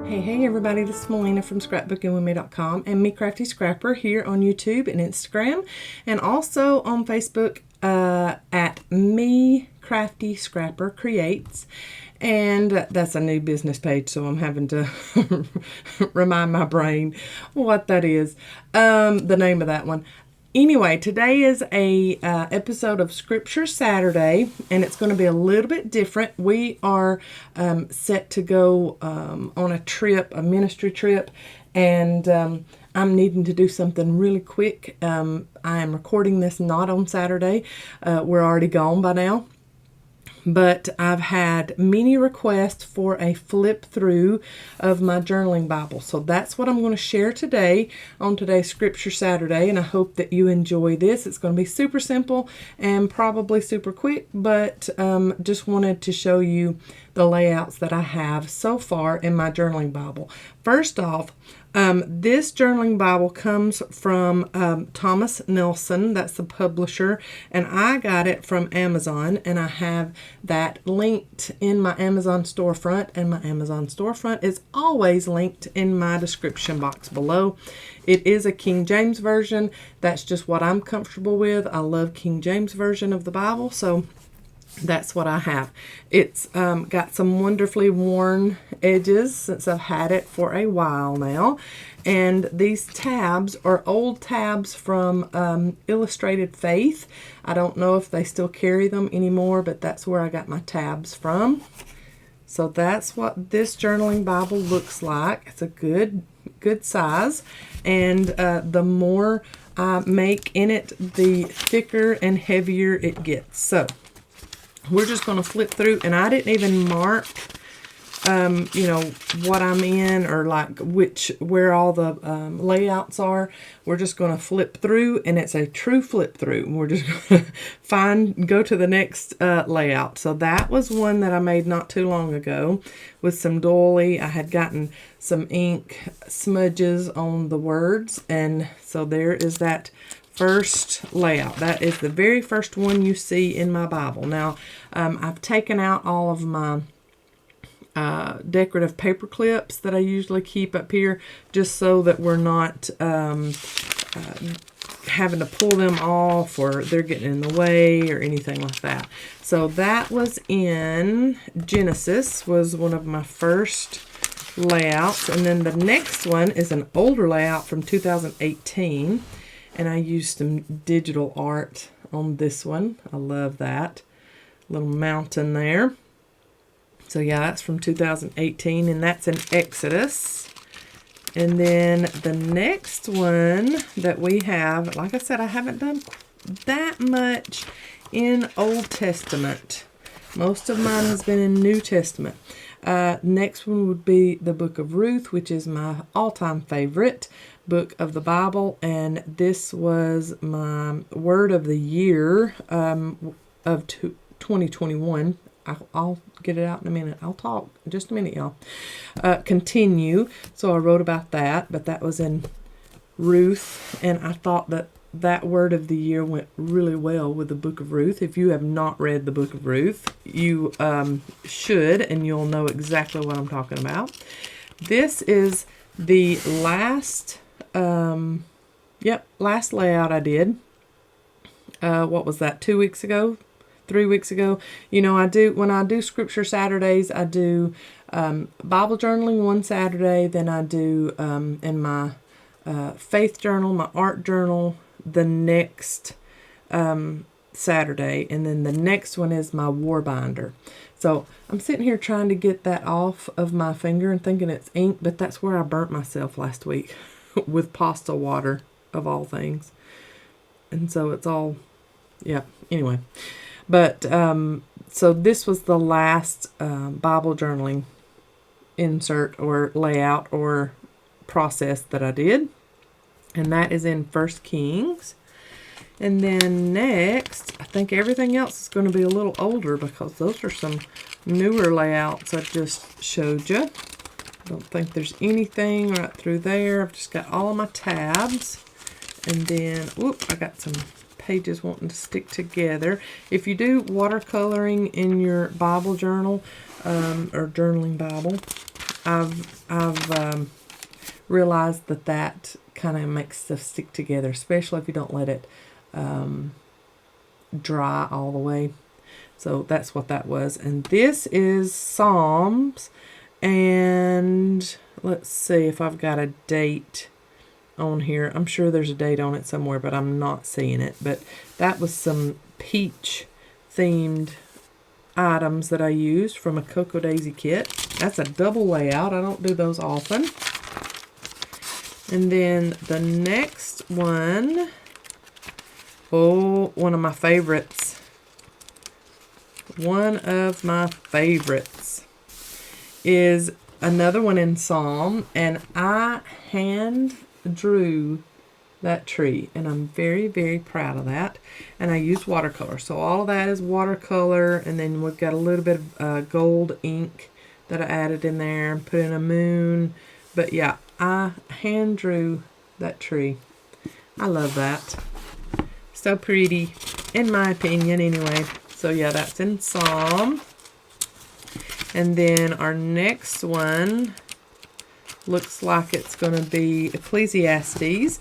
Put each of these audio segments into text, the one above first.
Hey everybody, this is Melina from scrapbookingwithme.com and Me Crafty Scrapper here on YouTube and Instagram, and also on Facebook at Me Crafty Scrapper Creates. And that's a new business page, so I'm having to remind my brain what that is, the name of that one. Anyway, today is a episode of Scripture Saturday, and it's going to be a little bit different. We are set to go on a trip, a ministry trip, and I'm needing to do something really quick. I am recording this not on Saturday. We're already gone by now. But I've had many requests for a flip through of my journaling Bible. So that's what I'm going to share today on today's Scripture Saturday. And I hope that you enjoy this. It's going to be super simple and probably super quick. But just wanted to show you the layouts that I have so far in my journaling Bible. First off, this journaling Bible comes from Thomas Nelson, that's the publisher, and I got it from Amazon, and I have that linked in my Amazon storefront, and my Amazon storefront is always linked in my description box below. It is a King James Version. That's just what I'm comfortable with. I love King James Version of the Bible, so that's what I have. It's got some wonderfully worn edges since I've had it for a while now. And these tabs are old tabs from Illustrated Faith. I don't know if they still carry them anymore, but that's where I got my tabs from. So that's what this journaling Bible looks like. It's a good size. And the more I make in it, the thicker and heavier it gets. So we're just going to flip through, and I didn't even mark, what I'm in or like where all the layouts are. We're just going to flip through, and it's a true flip through. We're just going to go to the next layout. So that was one that I made not too long ago with some doily. I had gotten some ink smudges on the words, and so there is that first layout. That is the very first one you see in my Bible. Now, I've taken out all of my decorative paper clips that I usually keep up here, just so that we're not having to pull them off or they're getting in the way or anything like that. So that was in Genesis, was one of my first layouts. And then the next one is an older layout from 2018. And I used some digital art on this one. I love that. Little mountain there. So yeah, that's from 2018, and that's in Exodus. And then the next one that we have, like I said, I haven't done that much in Old Testament. Most of mine has been in New Testament. Next one would be the book of Ruth, which is my all-time favorite book of the Bible, and this was my word of the year of 2021. I'll get it out in a minute. I'll talk in just a minute, y'all. Continue. So I wrote about that, but that was in Ruth, and I thought that word of the year went really well with the book of Ruth. If you have not read the book of Ruth, you should, and you'll know exactly what I'm talking about. This is the last last layout I did. What was that, 2 weeks ago? 3 weeks ago? When I do Scripture Saturdays, I do Bible journaling one Saturday, then I do in my faith journal, my art journal, the next Saturday, and then the next one is my war binder. So I'm sitting here trying to get that off of my finger and thinking it's ink, but that's where I burnt myself last week with pasta water, of all things. And so it's all, anyway. But so this was the last Bible journaling insert or layout or process that I did. And that is in 1 Kings. And then next, I think everything else is going to be a little older because those are some newer layouts I just showed you. I don't think there's anything right through there. I've just got all of my tabs. And then, I got some pages wanting to stick together. If you do watercoloring in your Bible journal or journaling Bible, I've realized that kind of makes stuff stick together, especially if you don't let it dry all the way. So that's what that was. And this is Psalms. And let's see if I've got a date on here. I'm sure there's a date on it somewhere, but I'm not seeing it. But that was some peach themed items that I used from a Cocoa Daisy kit. That's a double layout. I don't do those often. And then the next one, one of my favorites. One of my favorites is another one in Psalm, and I hand drew that tree, and I'm very, very proud of that. And I used watercolor, so all of that is watercolor, and then we've got a little bit of gold ink that I added in there and put in a moon. But yeah, I hand drew that tree. I love that. So pretty, in my opinion anyway. So yeah, that's in Psalm. And then our next one looks like it's going to be Ecclesiastes.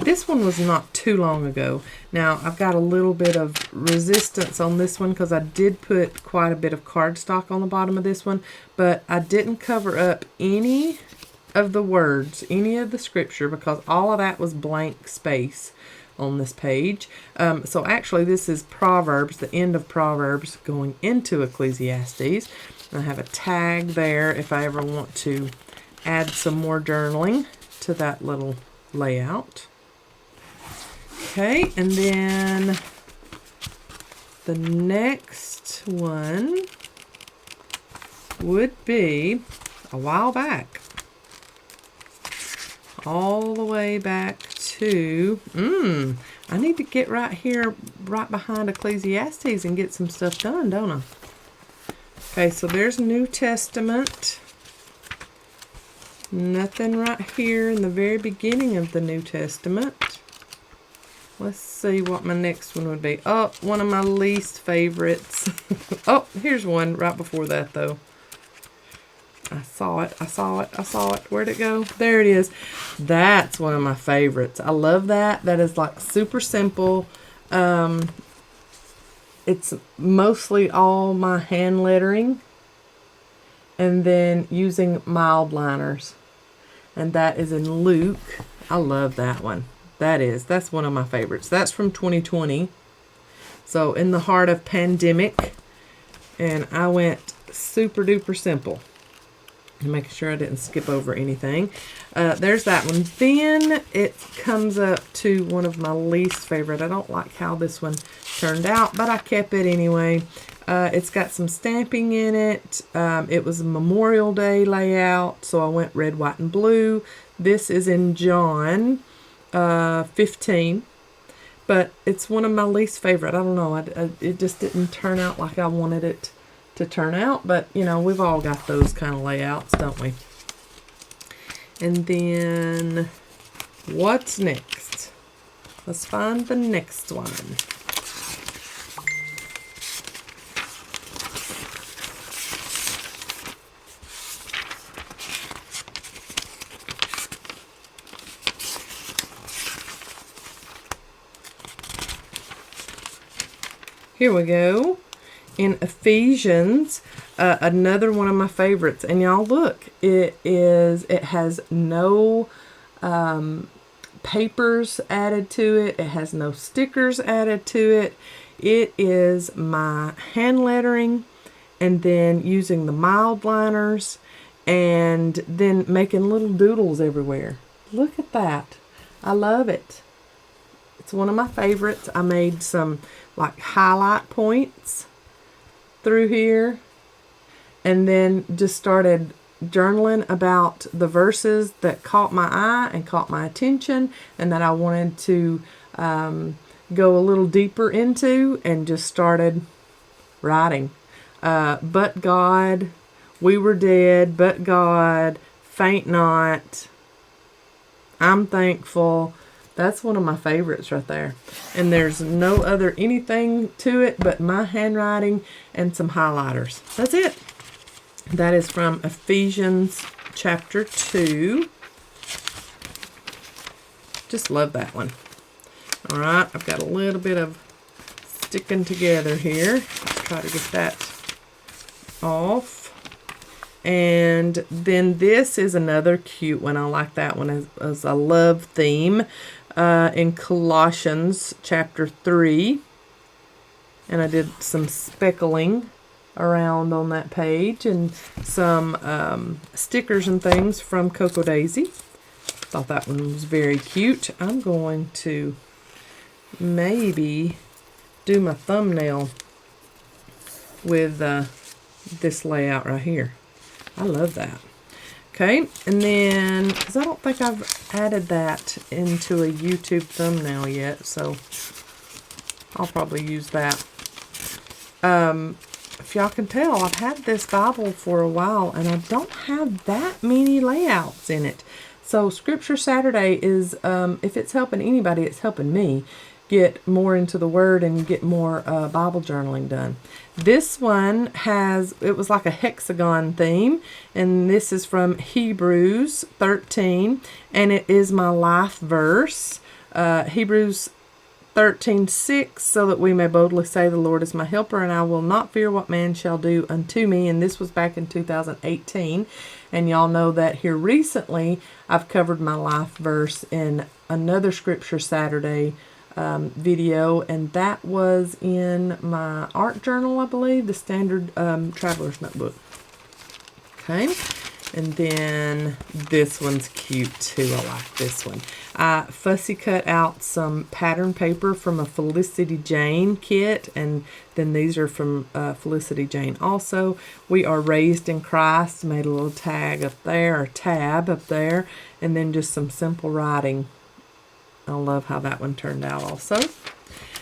This one was not too long ago. Now, I've got a little bit of resistance on this one because I did put quite a bit of cardstock on the bottom of this one, but I didn't cover up any of the words, any of the scripture, because all of that was blank space on this page. So actually this is Proverbs, the end of Proverbs going into Ecclesiastes. I have a tag there if I ever want to add some more journaling to that little layout. Okay, and then the next one would be a while back. All the way back to, I need to get right here, right behind Ecclesiastes and get some stuff done, don't I? Okay, so there's New Testament. Nothing right here in the very beginning of the New Testament. Let's see what my next one would be. Oh, one of my least favorites. Oh, here's one right before that, though. I saw it. Where'd it go? There it is. That's one of my favorites. I love that. That is like super simple. It's mostly all my hand lettering and then using mild liners. And that is in Luke. I love that one. That's one of my favorites. That's from 2020. So in the heart of pandemic. And I went super duper simple. Making sure I didn't skip over anything. There's that one. Then it comes up to one of my least favorite. I don't like how this one turned out, but I kept it anyway. It's got some stamping in it. It was a Memorial Day layout, so I went red, white, and blue. This is in John 15, but it's one of my least favorite. I don't know. It just didn't turn out like I wanted it to turn out, but you know, we've all got those kind of layouts, don't we? And then what's next? Let's find the next one. Here we go. In Ephesians, another one of my favorites, and y'all look, it has no papers added to it. It has no stickers added to it. It is my hand lettering and then using the mild liners and then making little doodles everywhere. Look at that. I love it. It's one of my favorites. I made some like highlight points through here and then just started journaling about the verses that caught my eye and caught my attention and that I wanted to go a little deeper into, and just started writing. But God, we were dead, but God, faint not, I'm thankful. That's one of my favorites right there. And there's no other anything to it but my handwriting and some highlighters. That's it. That is from Ephesians chapter 2. Just love that one. All right, I've got a little bit of sticking together here. Let's try to get that off. And then this is another cute one. I like that one as a love theme in Colossians chapter 3. And I did some speckling around on that page and some stickers and things from Cocoa Daisy. Thought that one was very cute. I'm going to maybe do my thumbnail with this layout right here. I love that. Okay, and then, because I don't think I've added that into a YouTube thumbnail yet, so I'll probably use that. If y'all can tell, I've had this Bible for a while, and I don't have that many layouts in it. So Scripture Saturday is, if it's helping anybody, it's helping me get more into the Word and get more Bible journaling done. This one it was like a hexagon theme, and this is from Hebrews 13, and it is my life verse, Hebrews 13:6, so that we may boldly say, the Lord is my helper, and I will not fear what man shall do unto me. And this was back in 2018, and y'all know that here recently I've covered my life verse in another Scripture Saturday video, and that was in my art journal, I believe, the standard traveler's notebook. Okay, and then this one's cute too. I like this one. I fussy cut out some pattern paper from a Felicity Jane kit, and then these are from Felicity Jane also. We are raised in Christ. Made a little tag up there, or tab up there, and then just some simple writing. I love how that one turned out also.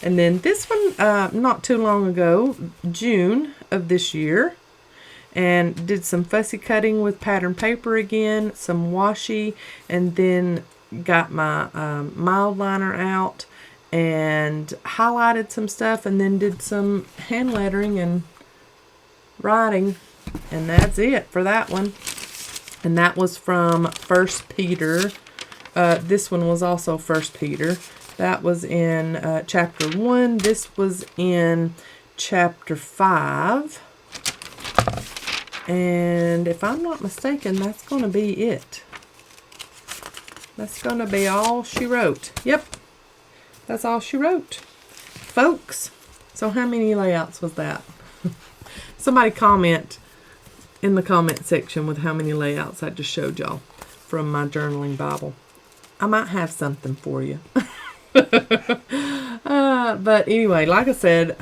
And then this one, not too long ago, June of this year, and did some fussy cutting with pattern paper again, some washi, and then got my mild liner out and highlighted some stuff, and then did some hand lettering and writing, and that's it for that one. And that was from 1 Peter. This one was also 1 Peter. That was in chapter 1. This was in chapter 5. And if I'm not mistaken, that's going to be it. That's going to be all she wrote. Yep, that's all she wrote, folks. So how many layouts was that? Somebody comment in the comment section with how many layouts I just showed y'all from my journaling Bible. I might have something for you. But anyway, like I said,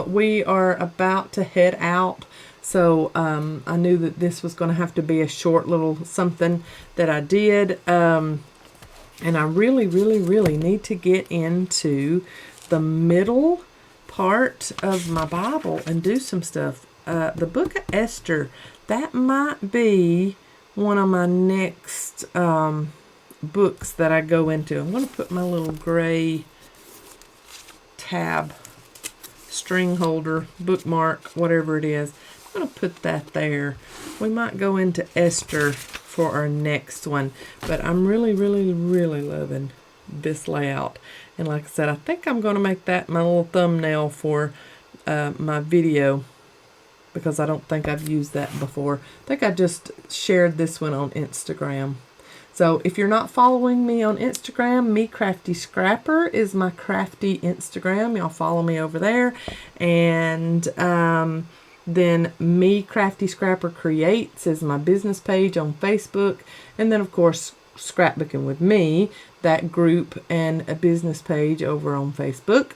we are about to head out. So I knew that this was going to have to be a short little something that I did. And I really, really, really need to get into the middle part of my Bible and do some stuff. The book of Esther, that might be one of my next books that I go into. I'm going to put my little gray tab, string holder, bookmark, whatever it is. I'm going to put that there. We might go into Esther for our next one, but I'm really, really, really loving this layout. And like I said, I think I'm going to make that my little thumbnail for my video, because I don't think I've used that before. I think I just shared this one on Instagram. So if you're not following me on Instagram, Me Crafty Scrapper is my crafty Instagram. Y'all follow me over there. And then Me Crafty Scrapper Creates is my business page on Facebook. And then, of course, Scrapbooking with Me, that group and a business page over on Facebook.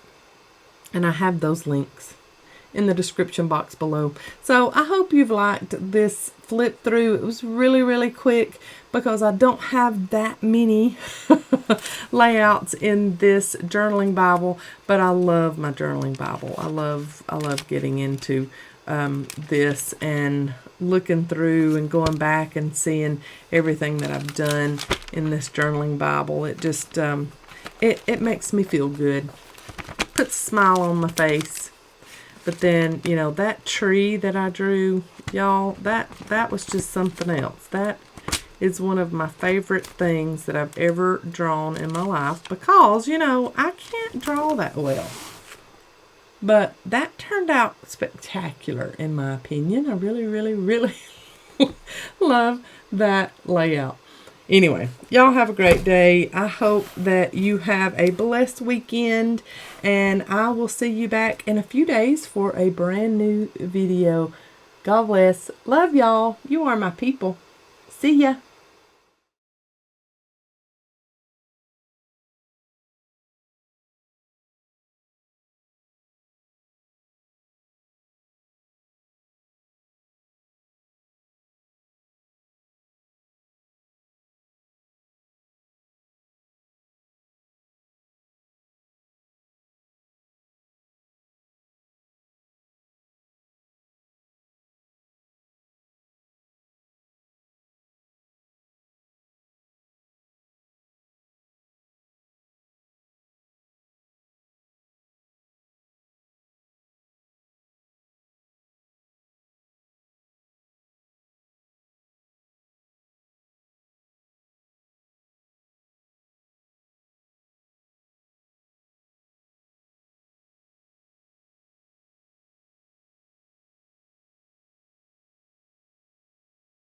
And I have those links in the description box below. So I hope you've liked this flip through. It was really, really quick because I don't have that many layouts in this journaling Bible, but I love my journaling Bible. I love getting into this and looking through and going back and seeing everything that I've done in this journaling Bible. It just it makes me feel good. Puts a smile on my face. But then, that tree that I drew, y'all, that was just something else. That is one of my favorite things that I've ever drawn in my life because, you know, I can't draw that well. But that turned out spectacular in my opinion. I really, really, really love that layout. Anyway, y'all have a great day. I hope that you have a blessed weekend, and I will see you back in a few days for a brand new video. God bless. Love y'all. You are my people. See ya.